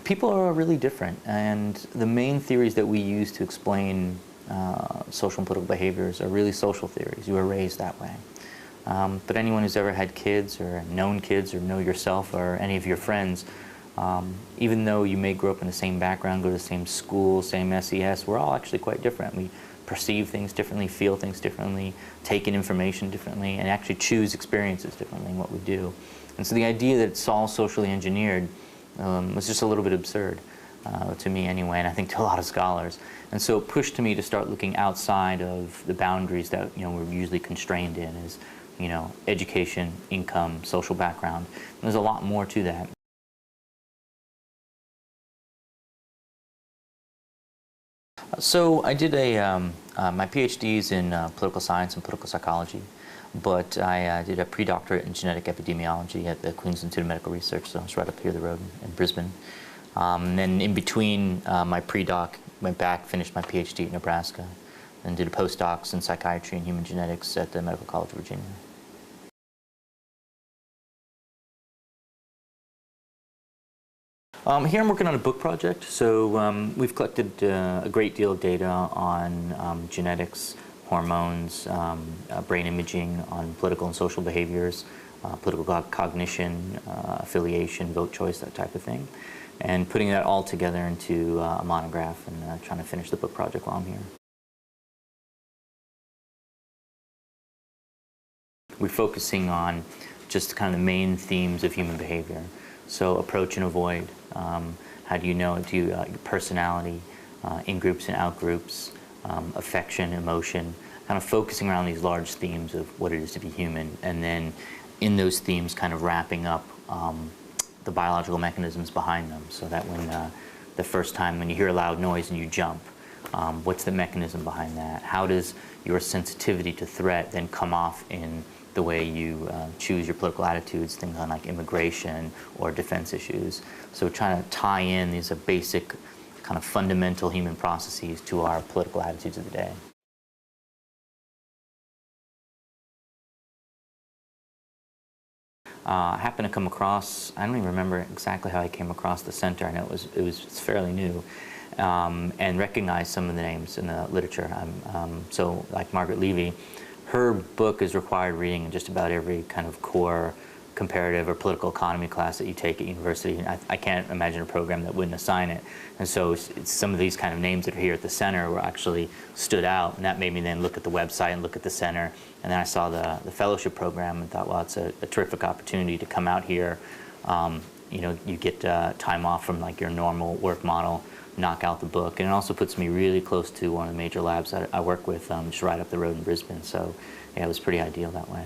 People are really different, and the main theories that we use to explain social and political behaviors are really social theories. You were raised that way. But anyone who's ever had kids or known kids or know yourself or any of your friends, even though you may grow up in the same background, go to the same school, same SES, we're all actually quite different. We perceive things differently, feel things differently, take in information differently, and actually choose experiences differently in what we do. And so the idea that it's all socially engineered was just a little bit absurd to me anyway, and I think to a lot of scholars. And so it pushed me to start looking outside of the boundaries that we're usually constrained in, as education, income, social background. And there's a lot more to that. So I did my PhD's in political science and political psychology, but I did a pre-doctorate in genetic epidemiology at the Queens Institute of Medical Research, so it's right up here the road in Brisbane. And then in between my pre-doc, went back, finished my PhD at Nebraska, and did a postdocs in psychiatry and human genetics at the Medical College of Virginia. Here I'm working on a book project. So we've collected a great deal of data on genetics, hormones, brain imaging, on political and social behaviors, political cognition, affiliation, vote choice, that type of thing, and putting that all together into a monograph and trying to finish the book project while I'm here. We're focusing on just kind of the main themes of human behavior. So approach and avoid. How do you know it? Your personality, in-groups and out-groups, affection, emotion, kind of focusing around these large themes of what it is to be human, and then in those themes kind of wrapping up the biological mechanisms behind them, so that when the first time when you hear a loud noise and you jump, what's the mechanism behind that? How does your sensitivity to threat then come off in the way you choose your political attitudes, things on like immigration or defense issues. So we're trying to tie in these basic kind of fundamental human processes to our political attitudes of the day. I happened to come across, I don't even remember exactly how I came across the center. I know it's fairly new, and recognized some of the names in the literature. So like Margaret Levy, her book is required reading in just about every kind of core comparative or political economy class that you take at university. I can't imagine a program that wouldn't assign it. And so it's some of these kind of names that are here at the center were actually stood out, and that made me then look at the website and look at the center. And then I saw the fellowship program and thought, well, it's a terrific opportunity to come out here. You get time off from like your normal work model, knock out the book, and it also puts me really close to one of the major labs that I work with, just right up the road in Brisbane. So yeah, it was pretty ideal that way.